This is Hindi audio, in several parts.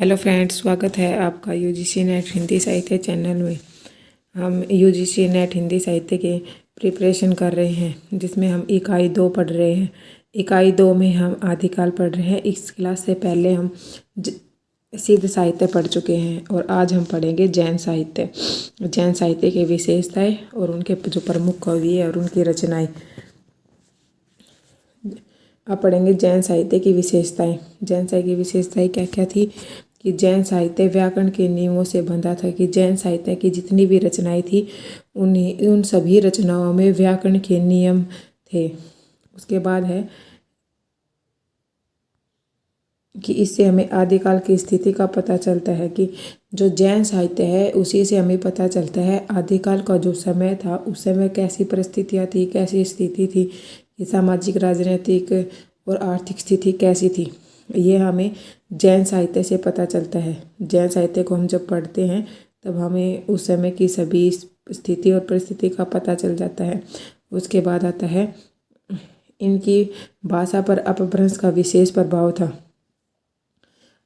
हेलो फ्रेंड्स, स्वागत है आपका यूजीसी नेट हिंदी साहित्य चैनल में। हम यूजीसी नेट हिंदी साहित्य के प्रिपरेशन कर रहे हैं, जिसमें हम इकाई 2 पढ़ रहे हैं। इकाई 2 में हम आदिकाल पढ़ रहे हैं। इस क्लास से पहले हम सिद्ध साहित्य पढ़ चुके हैं और आज हम पढ़ेंगे जैन साहित्य। जैन साहित्य की विशेषताएँ और उनके जो प्रमुख कवि है और उनकी रचनाएँ। अब पढ़ेंगे जैन साहित्य की विशेषताएं। जैन साहित्य की विशेषताएं क्या क्या थी कि जैन साहित्य व्याकरण के नियमों से बंधा था। कि जैन साहित्य की जितनी भी रचनाएं थी उन सभी रचनाओं में व्याकरण के नियम थे। उसके बाद है कि इससे हमें आदिकाल की स्थिति का पता चलता है। कि जो जैन साहित्य है उसी से हमें पता चलता है आदिकाल का जो समय था उस समय कैसी परिस्थितियाँ थी, कैसी स्थिति थी, कि सामाजिक, राजनीतिक और आर्थिक स्थिति कैसी थी। ये हमें जैन साहित्य से पता चलता है। जैन साहित्य को हम जब पढ़ते हैं तब हमें उस समय की सभी स्थिति और परिस्थिति का पता चल जाता है। उसके बाद आता है इनकी भाषा पर अपभ्रंश का विशेष प्रभाव था।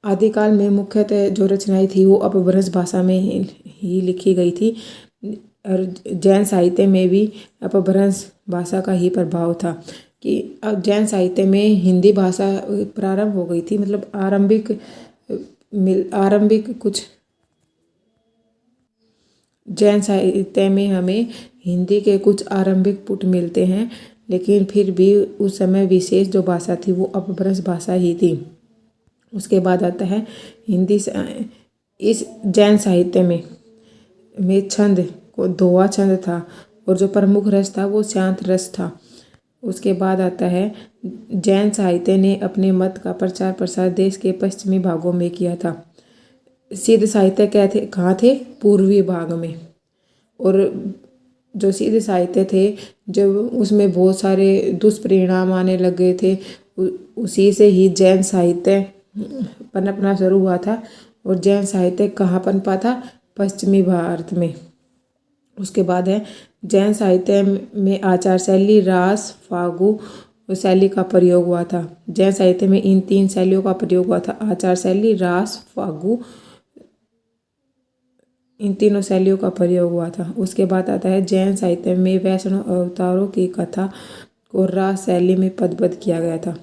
आदिकाल में मुख्यतः जो रचनाएं थी वो अपभ्रंश भाषा में ही लिखी गई थी और जैन साहित्य में भी अपभ्रंश भाषा का ही प्रभाव था। कि अब जैन साहित्य में हिंदी भाषा प्रारंभ हो गई थी, मतलब आरंभिक कुछ जैन साहित्य में हमें हिंदी के कुछ आरंभिक पुट मिलते हैं, लेकिन फिर भी उस समय विशेष जो भाषा थी वो अपभ्रंश भाषा ही थी। उसके बाद आता है हिंदी। इस जैन साहित्य में छंद को दोहा छंद था और जो प्रमुख रस था वो शांत रस था। उसके बाद आता है जैन साहित्य ने अपने मत का प्रचार प्रसार देश के पश्चिमी भागों में किया था। सिद्ध साहित्य क्या थे, कहाँ थे? पूर्वी भाग में। और जो सिद्ध साहित्य थे जब उसमें बहुत सारे दुष्परिणाम आने लग गए थे, उसी से ही जैन साहित्य पनपना शुरू हुआ था। और जैन साहित्य कहाँ पनपा था? पश्चिमी भारत में। उसके बाद है जैन साहित्य में आचार शैली, रास, फागु शैली का प्रयोग हुआ था। जैन साहित्य में इन 3 शैलियों का प्रयोग हुआ था। आचार शैली, रास, फागु, इन तीनों शैलियों का प्रयोग हुआ था। उसके बाद आता है जैन साहित्य में वैष्णव अवतारों की कथा को रास शैली में पदबद्ध किया गया था।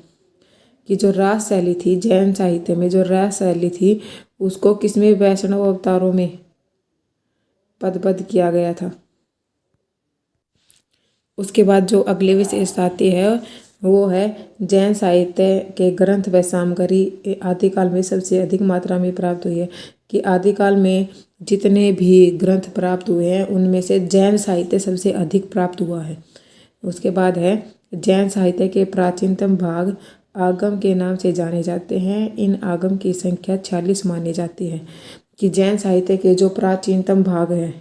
कि जो रास शैली थी जैन साहित्य में, जो रास शैली थी उसको किसमें? वैष्णव अवतारों में पदबद्ध किया गया था। उसके बाद जो अगली विशेषता आती है वो है जैन साहित्य के ग्रंथ व सामग्री आदिकाल में सबसे अधिक मात्रा में प्राप्त हुई है। कि आदिकाल में जितने भी ग्रंथ प्राप्त हुए हैं उनमें से जैन साहित्य सबसे अधिक प्राप्त हुआ है। उसके बाद है जैन साहित्य के प्राचीनतम भाग आगम के नाम से जाने जाते हैं। इन आगम की संख्या 46 मानी जाती है। कि जैन साहित्य के जो प्राचीनतम भाग हैं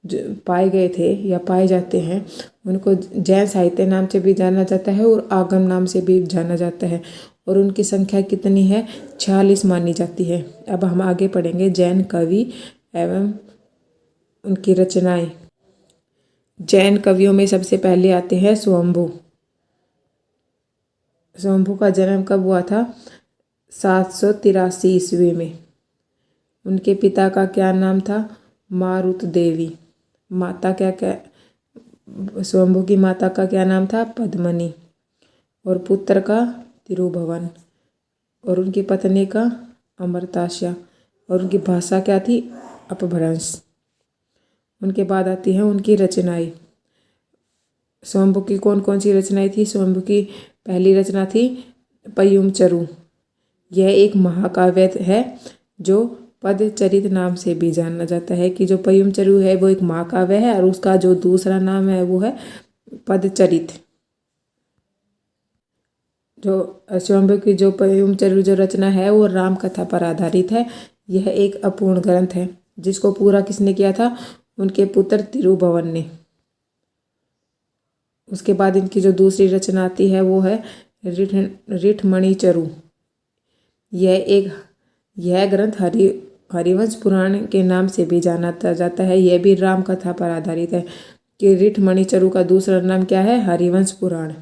जो पाए गए थे या पाए जाते हैं उनको जैन साहित्य नाम से भी जाना जाता है और आगम नाम से भी जाना जाता है। और उनकी संख्या कितनी है? 46 मानी जाती है। अब हम आगे पढ़ेंगे जैन कवि एवं उनकी रचनाएं। जैन कवियों में सबसे पहले आते हैं स्वयंभू। स्वयंभू का जन्म कब हुआ था? 783 ईस्वी में। उनके पिता का क्या नाम था? मारुत देवी। माता क्या स्वयंभू की माता का क्या नाम था? पद्मनी। और पुत्र का तिरुभुवन और उनकी पत्नी का अमृतास्या। और उनकी भाषा क्या थी? अपभ्रंश। उनके बाद आती है उनकी रचनाएं। स्वयंभू की कौन कौन सी रचनाएं थी? स्वयंभू की पहली रचना थी पयुमचरु। यह एक महाकाव्य है जो पदचरित नाम से भी जाना जाता है। कि जो पयुमचरु है वो एक महाकाव्य है और उसका जो दूसरा नाम है वो है पदचरित। जो स्वयंभू की जो पयुमचरु जो रचना है वो राम कथा पर आधारित है। यह एक अपूर्ण ग्रंथ है जिसको पूरा किसने किया था? उनके पुत्र तिरुभुवन ने। उसके बाद इनकी जो दूसरी रचना आती है वो है ऋठमणिचरु। यह ग्रंथ हरिवंश पुराण के नाम से भी जाना जाता है। यह भी राम कथा पर आधारित है। कि ऋठमणिचरु का दूसरा नाम क्या है? हरिवंश पुराण।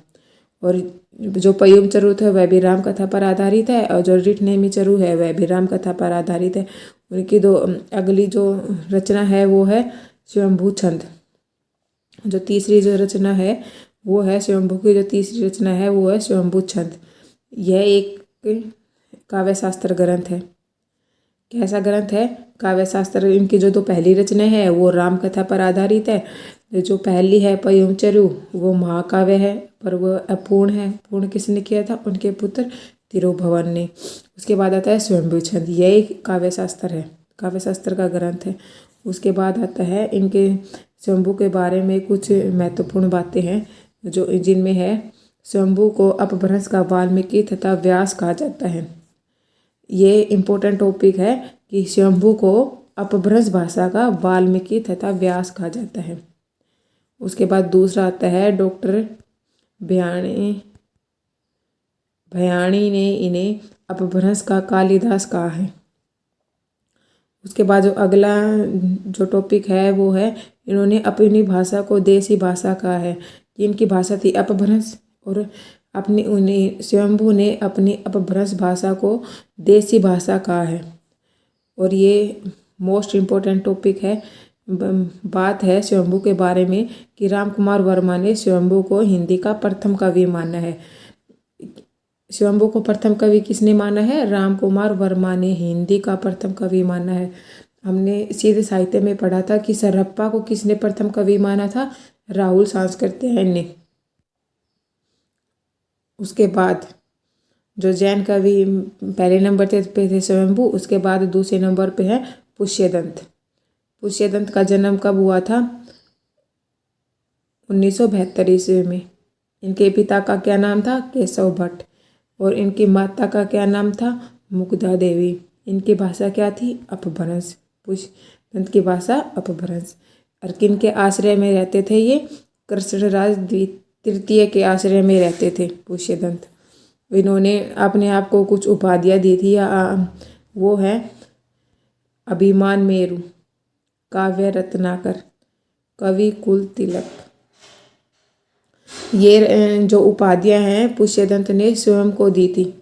और जो पयुम चरुत है वह भी राम कथा पर आधारित है, और जो रिट नेमी चरु है वह भी राम कथा पर आधारित है। उनकी दो अगली जो रचना है वो है स्वयंभू छंद। जो तीसरी जो रचना है वो है स्वयंभू की जो तीसरी रचना है वो है स्वयंभू छंद। यह एक काव्य शास्त्र ग्रंथ है। कैसा ग्रंथ है? काव्य शास्त्र। इनकी जो दो पहली रचना है वो राम कथा पर आधारित है। जो पहली है पयुम चरु वो महाकाव्य है, पर वो अपूर्ण है। पूर्ण किसने किया था? उनके पुत्र तिरुभुवन ने। उसके बाद आता है स्वयंभू छंद। यह एक काव्य शास्त्र है, काव्य शास्त्र का ग्रंथ है। उसके बाद आता है इनके स्वयंभू के बारे में कुछ महत्वपूर्ण बातें हैं जो जिनमें है स्वयंभू को अपभ्रंश का वाल्मीकि तथा व्यास कहा जाता है। ये इम्पोर्टेंट टॉपिक है कि स्वयंभू को अपभ्रंश भाषा का वाल्मीकि तथा व्यास कहा जाता है। उसके बाद दूसरा आता है डॉक्टर भयाणी ने इन्हें अपभ्रंश का कालिदास कहा है। उसके बाद जो अगला जो टॉपिक है वो है इन्होंने अपनी भाषा को देसी भाषा कहा है। इनकी भाषा थी अपभ्रंश, और अपनी उन्हें स्वयंभू ने अपनी अपभ्रंश भाषा को देसी भाषा कहा है। और ये मोस्ट इम्पोर्टेंट टॉपिक है, बात है स्वयंभू के बारे में कि राम कुमार वर्मा ने स्वयंभू को हिंदी का प्रथम कवि माना है। स्वयंभू को प्रथम कवि किसने माना है? राम कुमार वर्मा ने हिंदी का प्रथम कवि माना है। हमने सीधे साहित्य में पढ़ा था कि सरहप्पा को किसने प्रथम कवि माना था? राहुल सांस्कृत्यायन ने। उसके बाद जो जैन कवि पहले नंबर पे थे स्वयंभू, उसके बाद दूसरे नंबर पे है पुष्यदंत। पुष्यदंत का जन्म कब हुआ था? 1972 ईस्वी में। इनके पिता का क्या नाम था? केशव भट्ट। और इनकी माता का क्या नाम था? मुग्धा देवी। इनकी भाषा क्या थी? अपभ्रंश। पुष्यदंत की भाषा अपभ्रंश। और किन के आश्रय में रहते थे ये? कृष्णराज तृतीय के आश्रय में रहते थे पुष्यदंत। इन्होंने अपने आप को कुछ उपाधियाँ दी थी, वो है अभिमान मेरु, काव्य रत्नाकर, कवि कुल तिलक। ये जो उपाधियाँ हैं पुष्यदंत ने स्वयं को दी थी।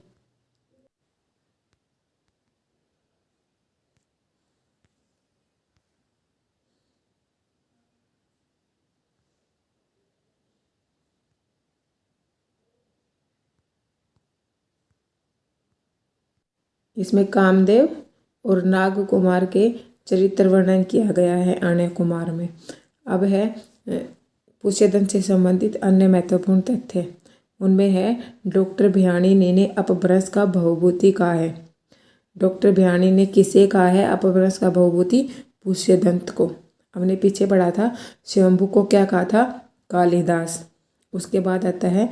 इसमें कामदेव और नाग कुमार के चरित्र वर्णन किया गया है अन्य कुमार में। अब है पुष्यदंत से संबंधित अन्य महत्वपूर्ण तथ्य। उनमें है डॉक्टर भयाणी ने अपभ्रंश का बहुभूति कहा है। डॉक्टर भयाणी ने किसे कहा है अपभ्रंश का बहुभूति? पुष्यदंत को। हमने पीछे पढ़ा था स्वयंभू को क्या कहा था? कालिदास। उसके बाद आता है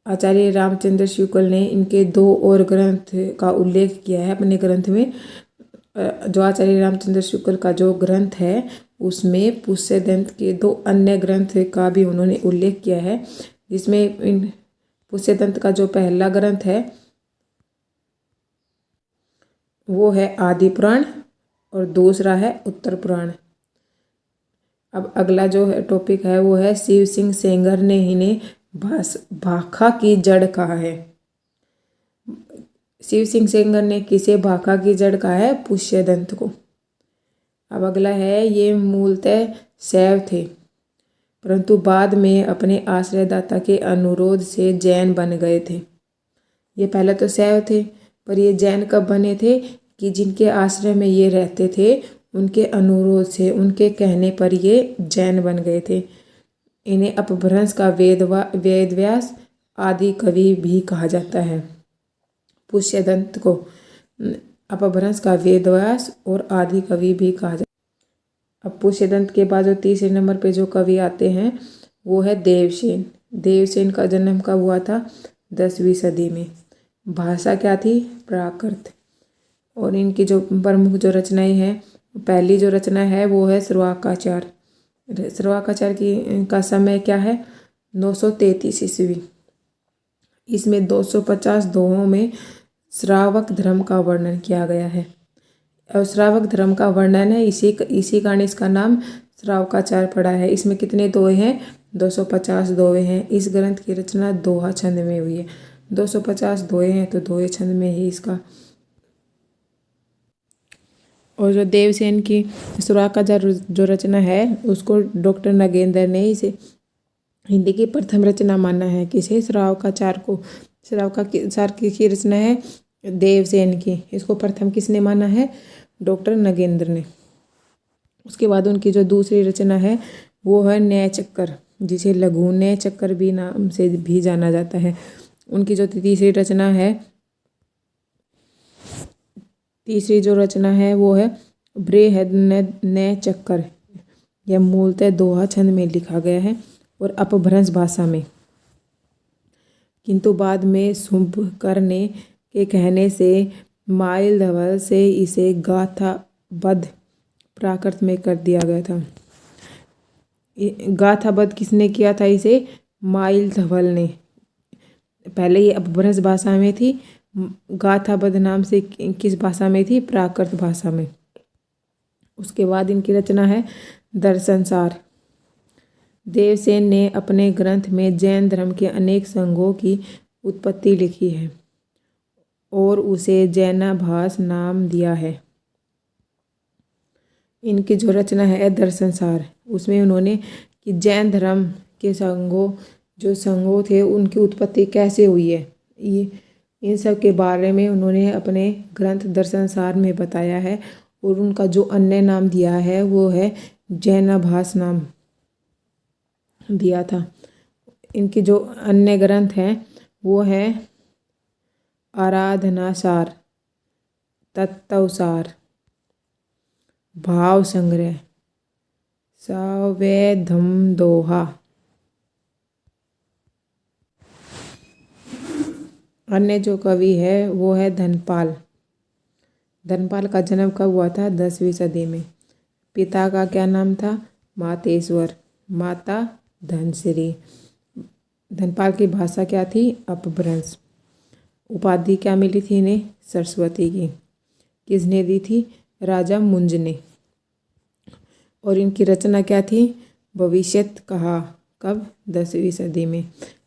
आचार्य रामचंद्र शुक्ल ने इनके दो और ग्रंथ का उल्लेख किया है अपने ग्रंथ में। जो आचार्य रामचंद्र शुक्ल का जो ग्रंथ है उसमें पुष्यदंत के दो अन्य ग्रंथ का भी उन्होंने उल्लेख किया है, जिसमें इन पुष्यदंत का जो पहला ग्रंथ है वो है आदि पुराण और दूसरा है उत्तर पुराण। अब अगला जो है टॉपिक है वो है शिव सिंह सेंगर ने इन्हें भाखा की जड़ कहा है। शिव सिंह सेंगर ने किसे भाखा की जड़ कहा है? पुष्यदंत को। अब अगला है ये मूलतः शैव थे, परंतु बाद में अपने आश्रयदाता के अनुरोध से जैन बन गए थे। ये पहले तो शैव थे, पर ये जैन कब बने थे कि जिनके आश्रय में ये रहते थे उनके अनुरोध से, उनके कहने पर ये जैन बन गए थे। इन्हें अपभ्रंश का वेदव्यास आदि कवि भी कहा जाता है। पुष्यदंत को अपभ्रंश का वेदव्यास और आदि कवि भी कहा जाता है। अब पुष्यदंत के बाद जो तीसरे नंबर पे जो कवि आते हैं वो है देवसेन। देवसेन का जन्म कब हुआ था? 10वीं सदी में। भाषा क्या थी? प्राकृत। और इनकी जो प्रमुख जो रचनाएं हैं, पहली जो रचना है वो है श्रवाकाचार। श्रवाकाचार की का समय क्या है? 933 ईस्वी। इसमें 250 दोहों में श्रावक धर्म का वर्णन किया गया है। और श्रावक धर्म का वर्णन है, इसी कारण इसका नाम श्रावकाचार पड़ा है। इसमें कितने दोहे हैं? 250 दोहे हैं। इस ग्रंथ की रचना दोहा छंद में हुई है। 250 दोहे हैं तो दोहे छंद में ही इसका। और जो देवसेन की सुराग का जो रचना है उसको डॉक्टर नगेंद्र ने इसे हिंदी की प्रथम रचना माना है। किसे? श्राव का चार को। श्राव का चार की रचना है देवसेन की। इसको प्रथम किसने माना है? डॉक्टर नगेंद्र ने। उसके बाद उनकी जो दूसरी रचना है वो है न्याय चक्कर, जिसे लघु न्याय चक्कर भी नाम से भी जाना जाता है। उनकी जो तीसरी जो रचना है वो है बृहद न्याय चक्कर। यह मूलतः दोहा छंद में लिखा गया है और अपभ्रंश भाषा में, किंतु बाद में शुंभकर्ण के कहने से माइलधवल से इसे गाथाबद्ध प्राकृत में कर दिया गया था। गाथाबद्ध किसने किया था इसे? माइलधवल ने। पहले ये अपभ्रंश भाषा में थी, गाथाबद्ध नाम से किस भाषा में थी? प्राकृत भाषा में। उसके बाद इनकी रचना है दर्शनसार। देवसेन ने अपने ग्रंथ में जैन धर्म के अनेक संघों की उत्पत्ति लिखी है और उसे जैनाभास नाम दिया है। इनकी जो रचना है दर्शनसार, उसमें उन्होंने कि जैन धर्म के संघों थे उनकी उत्पत्ति कैसे हुई है, ये इन सब के बारे में उन्होंने अपने ग्रंथ दर्शनसार में बताया है। और उनका जो अन्य नाम दिया है वो है जैनाभास नाम दिया था। इनकी जो अन्य ग्रंथ हैं वो है आराधनासार, तत्वसार, भाव संग्रह, सावेधम दोहा। अन्य जो कवि है वो है धनपाल। धनपाल का जन्म कब हुआ था? 10वीं सदी में। पिता का क्या नाम था? मातेश्वर, माता धनश्री। धनपाल की भाषा क्या थी? अपभ्रंश। उपाधि क्या मिली थी इन्हें? सरस्वती की। किसने दी थी? राजा मुंज ने। और इनकी रचना क्या थी? भविष्यत कहा। कब? 10वीं सदी में।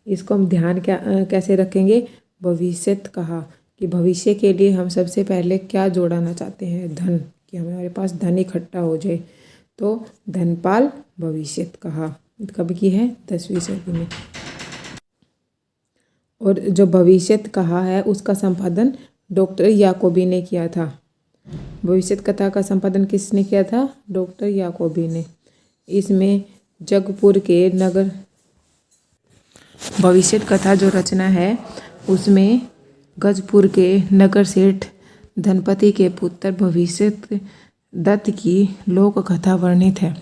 इसको हम ध्यान कैसे रखेंगे? भविष्यत कहा कि भविष्य के लिए हम सबसे पहले क्या जोड़ना चाहते हैं? धन, कि हमारे पास धन इकट्ठा हो जाए। तो धनपाल भविष्यत कहा कब की है? 10वीं सदी में। और जो भविष्यत कहा है उसका संपादन डॉक्टर याकोबी ने किया था। भविष्यत कथा का संपादन किसने किया था? डॉक्टर याकोबी ने। इसमें जगपुर के नगर भविष्यत कथा जो रचना है उसमें गजपुर के नगर सेठ धनपति के पुत्र भविष्यत दत्त की लोक कथा वर्णित है।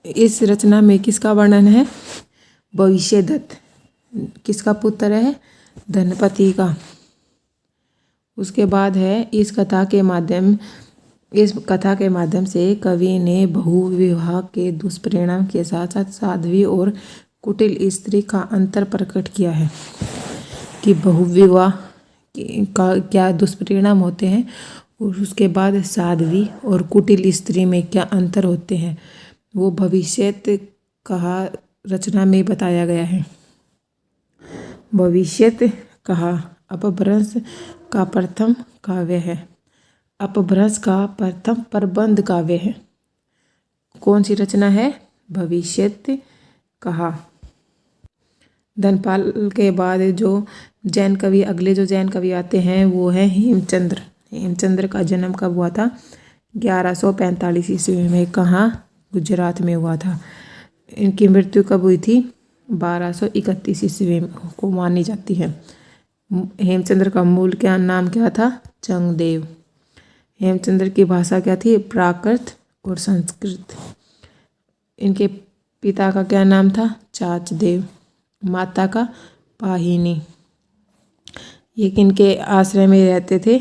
इस रचना में किसका वर्णन है? भविष्य दत्त। किसका पुत्र है? धनपति का। उसके बाद है इस कथा के माध्यम से कवि ने बहुविवाह के दुष्परिणाम के साथ साथ साध्वी और कुटिल स्त्री का अंतर प्रकट किया है कि बहुविवाह का क्या दुष्परिणाम होते हैं और उसके बाद साध्वी और कुटिल स्त्री में क्या अंतर होते हैं, वो भविष्यत कहा रचना में बताया गया है। भविष्यत कहा अपभ्रंश का प्रथम काव्य है। अपभ्रंश का प्रथम प्रबंध काव्य है। कौन सी रचना है? भविष्यत कहा। धनपाल के बाद अगले जो जैन कवि आते हैं वो है हेमचंद्र। हेमचंद्र का जन्म कब हुआ था? 1145 ईस्वी में। कहाँ? गुजरात में हुआ था। इनकी मृत्यु कब हुई थी? 1231 ईस्वी को मानी जाती है। हेमचंद्र का मूल नाम क्या था? चंगदेव। हेमचंद्र की भाषा क्या थी? प्राकृत और संस्कृत। इनके पिता का क्या नाम था? चाचदेव। माता का पाहिनी। ये किनके आश्रय में रहते थे?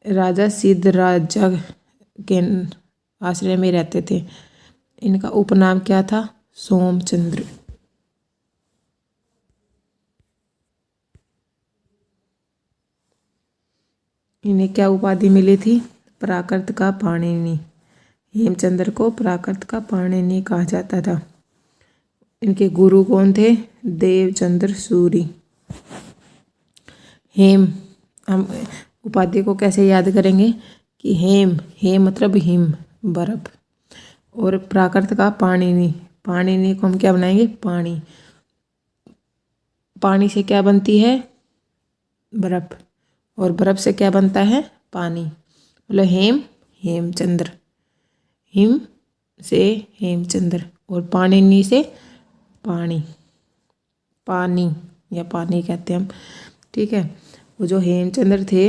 राजा सिद्धराजा के आश्रय में रहते थे। इनका उपनाम क्या था? सोमचंद्र। इन्हें क्या उपाधि मिली थी? प्राकृत का पाणिनि। हेमचंद्र को प्राकृत का पाणिनि कहा जाता था। इनके गुरु कौन थे? देवचंद्र सूरी। हेम, हम उपाधि को कैसे याद करेंगे कि हेम, हेम मतलब हिम, बर्फ। और प्राकृत का पाणिनि, पाणिनि को हम क्या बनाएंगे? पानी। पानी से क्या बनती है? बर्फ। और बर्फ से क्या बनता है? पानी। मतलब हेम, हेमचंद्र। हिम से हेमचंद्र और पाणिनि से पानी, पानी या पानी कहते हैं हम। ठीक है। वो जो हेमचंद्र थे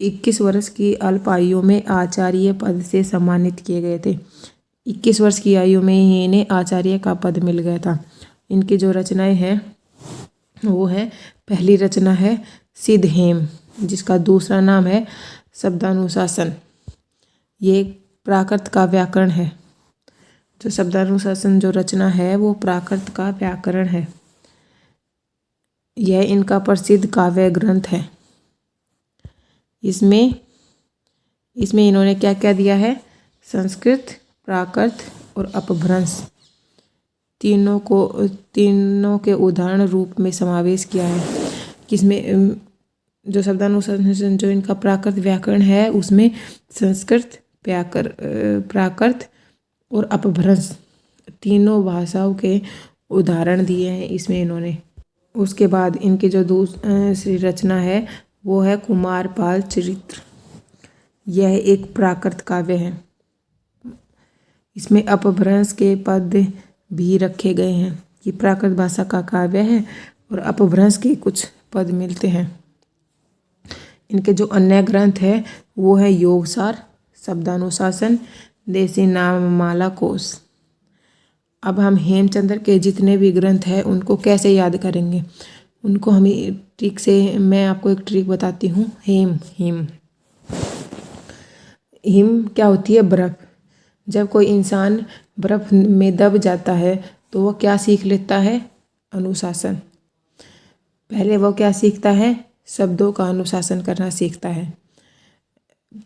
21 वर्ष की अल्प आयु में आचार्य पद से सम्मानित किए गए थे। 21 वर्ष की आयु में ही इन्हें आचार्य का पद मिल गया था। इनकी जो रचनाएं हैं वो है, पहली रचना है सिद्धहेम, जिसका दूसरा नाम है शब्दानुशासन। ये प्राकृत का व्याकरण है। जो शब्दानुशासन जो रचना है वो प्राकृत का व्याकरण है। यह इनका प्रसिद्ध काव्य ग्रंथ है। इसमें इन्होंने क्या क्या दिया है? संस्कृत, प्राकृत और अपभ्रंश तीनों के उदाहरण रूप में समावेश किया है। किसमें? जो शब्दानुशासन जो इनका प्राकृत व्याकरण है उसमें संस्कृत, प्राकृत और अपभ्रंश तीनों भाषाओं के उदाहरण दिए हैं इसमें इन्होंने। उसके बाद इनकी जो दूसरी रचना है वो है कुमारपाल चरित्र। यह एक प्राकृत काव्य है। इसमें अपभ्रंश के पद भी रखे गए हैं कि प्राकृत भाषा का काव्य है और अपभ्रंश के कुछ पद मिलते हैं। इनके जो अन्य ग्रंथ है वो है योगसार, शब्दानुशासन, देसी नाममाला कोश। अब हम हेमचंद्र के जितने भी ग्रंथ हैं उनको कैसे याद करेंगे? उनको हम ट्रिक से, मैं आपको एक ट्रिक बताती हूँ। हिम क्या होती है? बर्फ। जब कोई इंसान बर्फ में दब जाता है तो वो क्या सीख लेता है? अनुशासन। पहले वो क्या सीखता है? शब्दों का अनुशासन करना सीखता है।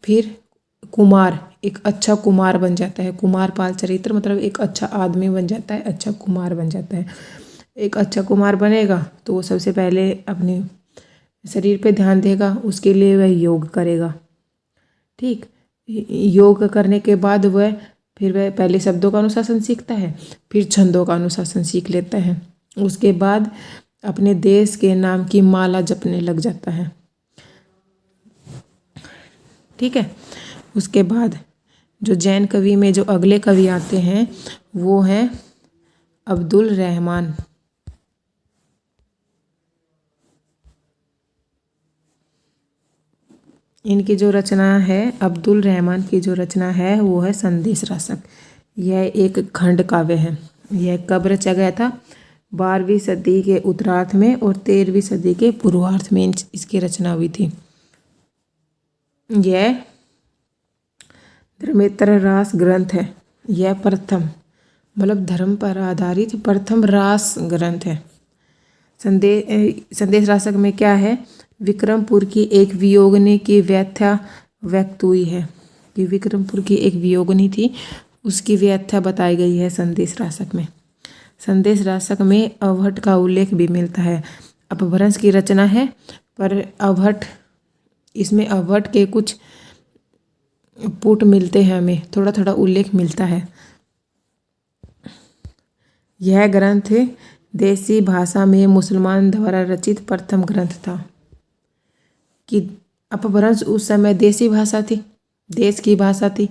फिर कुमार, एक अच्छा कुमार बन जाता है। कुमारपाल चरित्र मतलब एक अच्छा आदमी बन जाता है, अच्छा कुमार बन जाता है। एक अच्छा कुमार बनेगा तो वो सबसे पहले अपने शरीर पे ध्यान देगा, उसके लिए वह योग करेगा। ठीक। योग करने के बाद वह पहले शब्दों का अनुशासन सीखता है, फिर छंदों का अनुशासन सीख लेता है। उसके बाद अपने देश के नाम की माला जपने लग जाता है। ठीक है। उसके बाद जो जैन कवि में जो अगले कवि आते हैं वो हैं अब्दुल रहमान। इनकी जो रचना है, अब्दुल रहमान की जो रचना है वो है संदेश रासक। यह एक खंड काव्य है। यह कब रचा गया था? 12वीं सदी के उत्तरार्ध में और 13वीं सदी के पूर्वार्ध में इसकी रचना हुई थी। यह धर्मेतर रास ग्रंथ है। यह प्रथम, मतलब धर्म पर आधारित प्रथम रास ग्रंथ है। संदेश रासक में क्या है? विक्रमपुर की एक वियोगिनी की व्याख्या व्यक्त हुई है कि विक्रमपुर की एक वियोगिनी थी, उसकी व्याख्या बताई गई है संदेश रासक में। संदेश रासक में अवहट का उल्लेख भी मिलता है। अपभ्रंश की रचना है पर इसमें अवहट के कुछ पुट मिलते हैं, हमें थोड़ा थोड़ा उल्लेख मिलता है। यह ग्रंथ देसी भाषा में मुसलमान द्वारा रचित प्रथम ग्रंथ था। कि अपभ्रंश उस समय देसी भाषा थी, देश की भाषा थी,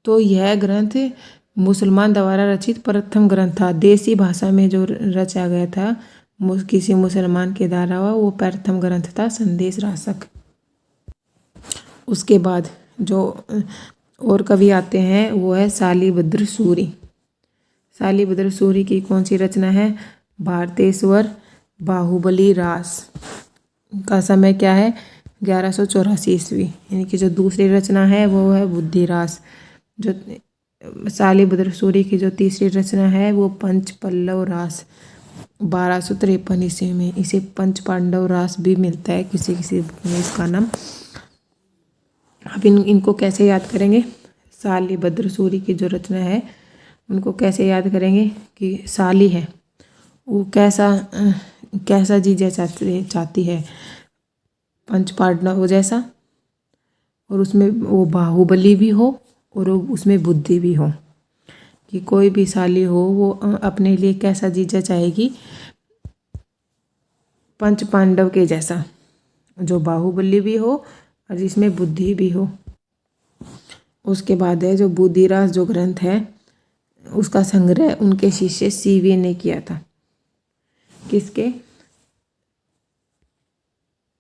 तो यह ग्रंथ मुसलमान द्वारा रचित प्रथम ग्रंथ था। देसी भाषा में जो रचा गया था किसी मुसलमान के द्वारा, वो प्रथम ग्रंथ था संदेश रासक। उसके बाद जो और कवि आते हैं वो है शालिभद्र सूरी। शालिभद्र सूरी की कौन सी रचना है? भारतेश्वर बाहुबली रास का समय क्या है? 1184 ईस्वी। इनकी जो दूसरी रचना है वो है बुद्धि रास। जो शालिभद्र सूरी की जो तीसरी रचना है वो पंच पल्लव रास 1253 ईस्वी में। इसे पंच पांडव रास भी मिलता है किसी किसी बुक में इसका नाम। अब इनको कैसे याद करेंगे? शालिभद्र सूरी की जो रचना है उनको कैसे याद करेंगे कि साली है, वो कैसा जीजा चाहती है, पंच पांडव जैसा, और उसमें वो बाहुबली भी हो और उसमें बुद्धि भी हो, कि कोई भी साली हो वो अपने लिए कैसा जीजा चाहेगी, पंच पांडव के जैसा, जो बाहुबली भी हो और जिसमें बुद्धि भी हो। उसके बाद है जो बुद्धिरास जो ग्रंथ है उसका संग्रह उनके शिष्य सीवी ने किया था। किसके?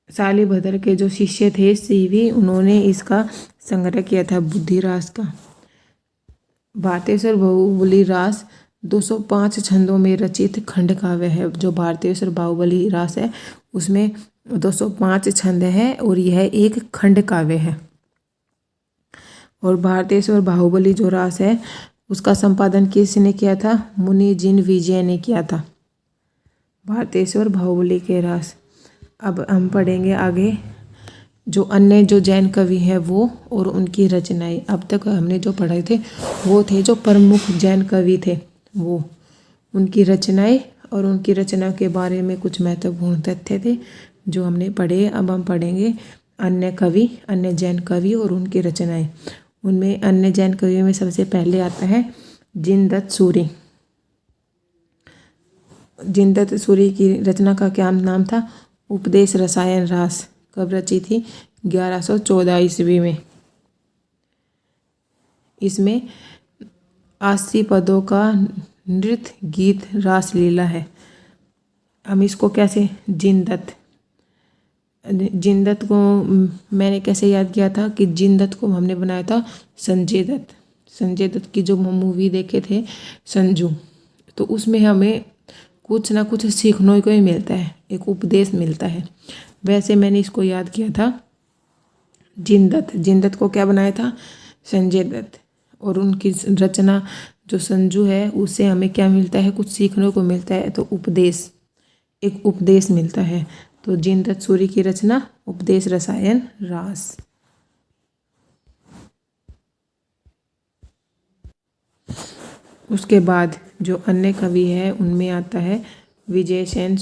शालिभद्र के जो शिष्य थे सीवी, उन्होंने इसका संग्रह किया था बुद्धिरास का। भारतेश्वर बाहुबली रास 205 छंदों में रचित खंड काव्य है। जो भारतेश्वर बाहुबली रास है उसमें 205 छंद है और यह एक खंड काव्य है। और भारतेश्वर बाहुबली जो रास है उसका संपादन किसने किया था? मुनि जिन विजय ने किया था, भारतेश्वर बाहुबली के रास। अब हम पढ़ेंगे आगे जो अन्य जो जैन कवि हैं वो और उनकी रचनाएं। अब तक हमने जो पढ़े थे वो थे जो प्रमुख जैन कवि थे, वो उनकी रचनाएं और उनकी रचना के बारे में कुछ महत्वपूर्ण तथ्य थे जो हमने पढ़े। अब हम पढ़ेंगे अन्य जैन कवि और उनकी रचनाएं। उनमें अन्य जैन कवियों में सबसे पहले आता है जिनदत्त सूरी। जिनदत्त सूरी की रचना का क्या नाम था? उपदेश रसायन रास। कब रची थी? 1114 ईस्वी में। इसमें 80 पदों का नृत्य गीत रास लीला है। हम इसको कैसे जिनदत्त को मैंने कैसे याद किया था कि जिनदत्त को हमने बनाया था संजय दत्त की जो मूवी देखे थे संजू, तो उसमें हमें कुछ ना कुछ सीखने को ही मिलता है, एक उपदेश मिलता है। वैसे मैंने इसको याद किया था जिनदत्त को क्या बनाया था? संजय दत्त। और उनकी रचना जो संजू है उससे हमें क्या मिलता है? कुछ सीखने को मिलता है, तो एक उपदेश मिलता है। तो जिनदत्त सूरी की रचना उपदेश रसायन रास। उसके बाद जो अन्य कवि है उनमें आता है विजयसेन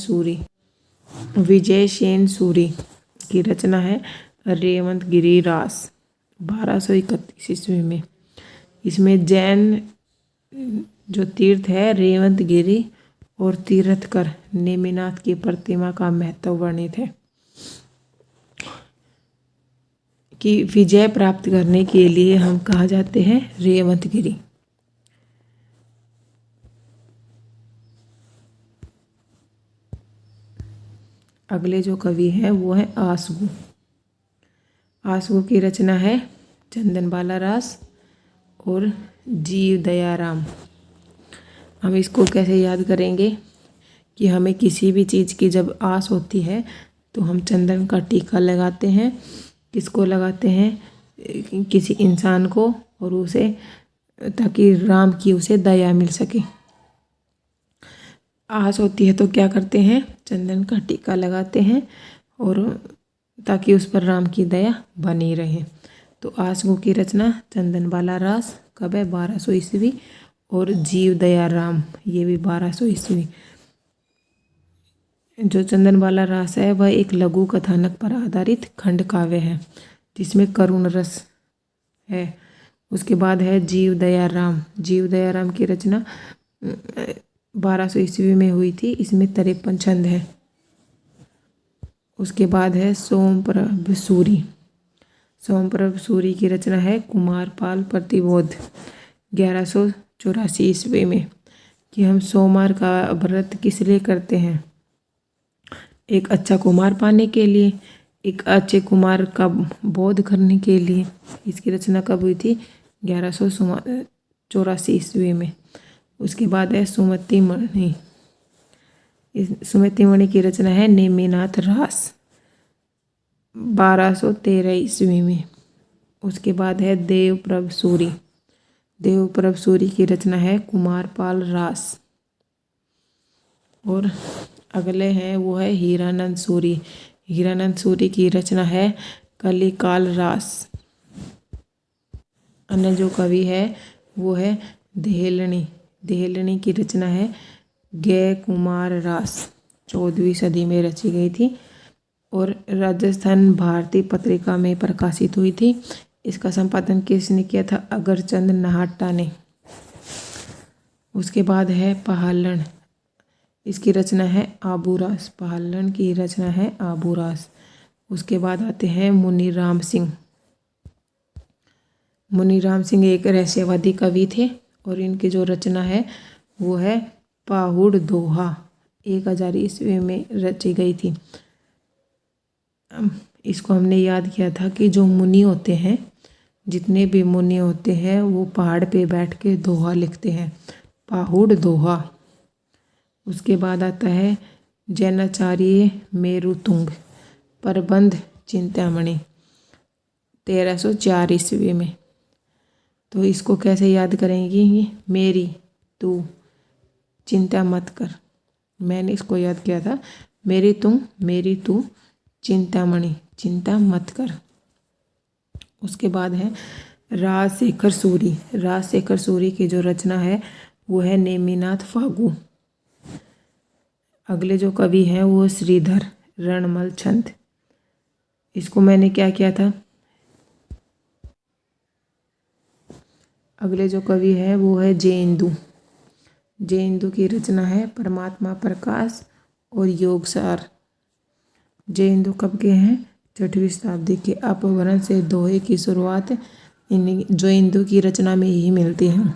सूरी की रचना है रेवंतगिरी रास 1231 ईस्वी में। इसमें जैन जो तीर्थ है रेवंतगिरी और तीर्थकर नेमिनाथ की प्रतिमा का महत्व वर्णित है कि विजय प्राप्त करने के लिए हम कहाँ जाते हैं? रेवंतगिरी। अगले जो कवि हैं वो है आसगु की रचना है चंदनबाला रास और जीव दयाराम। हम इसको कैसे याद करेंगे कि हमें किसी भी चीज़ की जब आस होती है तो हम चंदन का टीका लगाते हैं। किसको लगाते हैं? किसी इंसान को, और उसे ताकि राम की उसे दया मिल सके। आस होती है तो क्या करते हैं? चंदन का टीका लगाते हैं और ताकि उस पर राम की दया बनी रहे। तो आसगु की रचना चंदनबाला रास कब है? 1200 ईस्वी। और जीव दयाराम ये भी 1200 ईस्वी। जो चंदनबाला रास है वह एक लघु कथानक पर आधारित खंड काव्य है जिसमें करुण रस है। उसके बाद है जीव दयाराम की रचना 1200 ईस्वी में हुई थी। इसमें 53 छंद है। उसके बाद है सोमप्रभ सूरी की रचना है कुमारपाल प्रतिबोध 1184 ईस्वी में। कि हम सोमवार का व्रत किस लिए करते हैं? एक अच्छा कुमार पाने के लिए, एक अच्छे कुमार का बोध करने के लिए। इसकी रचना कब हुई थी? 1184 ईस्वी में। उसके बाद है सुमति मणि की रचना है नेमिनाथ रास 1213 ईस्वी में। उसके बाद है देवप्रभ सूरी की रचना है कुमारपाल रास। और अगले हैं वो है हीरानंद सूरी की रचना है कलिकाल रास। अन्य जो कवि है वो है देहलनी। देहलनी की रचना है जय कुमार रास, 14वीं सदी में रची गई थी और राजस्थान भारती पत्रिका में प्रकाशित हुई थी। इसका संपादन किसने किया था? अगरचंद नाहटा ने। उसके बाद है पहालन, इसकी रचना है आबूरास। पहालन की रचना है आबूरास। उसके बाद आते हैं मुनीराम सिंह। मुनीराम सिंह एक रहस्यवादी कवि थे और इनकी जो रचना है वो है पाहुड़ दोहा, 1000 ईस्वी में रची गई थी। इसको हमने याद किया था कि जो मुनि होते हैं, जितने भी मुनि होते हैं वो पहाड़ पे बैठ के दोहा लिखते हैं, पाहुड़ दोहा। उसके बाद आता है जैनाचार्य मेरुतुंग, प्रबंध चिंतामणि, 1304 ईस्वी में। तो इसको कैसे याद करेंगे? मेरी तू चिंता मत कर, मैंने इसको याद किया था, मेरी तू चिंतामणि, चिंता मत कर। उसके बाद है राजशेखर सूरी। राजशेखर सूरी की जो रचना है वो है नेमिनाथ फागू। अगले जो कवि हैं वो श्रीधर रणमल छंद। इसको मैंने क्या किया था? अगले जो कवि है वो है जयेंदु। जयेंदु की रचना है परमात्मा प्रकाश और योगसार। जयेंदु कब के हैं? 6वीं शताब्दी के। अपभ्रंश से दोहे की शुरुआत जयेंदु की रचना में ही मिलती है।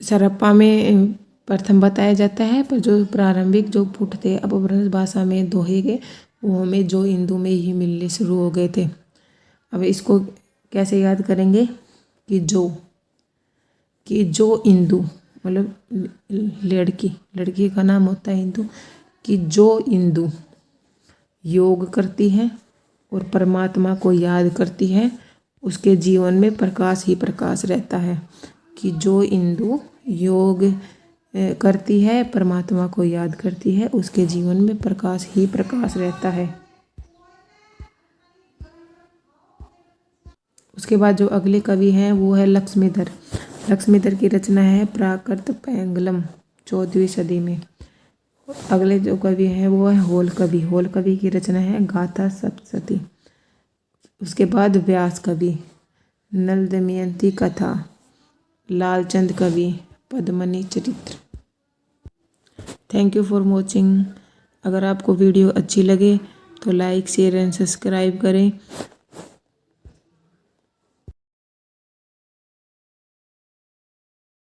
सरप्पा में प्रथम बताया जाता है, पर जो प्रारंभिक जो पुट थे अपभ्रंश भाषा में दोहे के, वो हमें जयेंदु में ही मिलने शुरू हो गए थे। अब इसको कैसे याद करेंगे? कि जो इंदु मतलब लड़की का नाम होता है इंदु, कि जो इंदु योग करती है और परमात्मा को याद करती है उसके जीवन में प्रकाश ही प्रकाश रहता है। कि जो इंदु योग करती है, परमात्मा को याद करती है, उसके जीवन में प्रकाश ही प्रकाश रहता है। उसके बाद जो अगले कवि हैं वो है लक्ष्मीधर। लक्ष्मीधर की रचना है प्राकृत पैंगलम, 14वीं सदी में। अगले जो कवि हैं वो है होल कवि। होल कवि की रचना है गाथा सप्तशती। उसके बाद व्यास कवि, नल दमयंती कथा, लालचंद कवि, पद्मनी चरित्र। Thank you for watching. अगर आपको वीडियो अच्छी लगे तो लाइक शेयर एंड सब्सक्राइब करें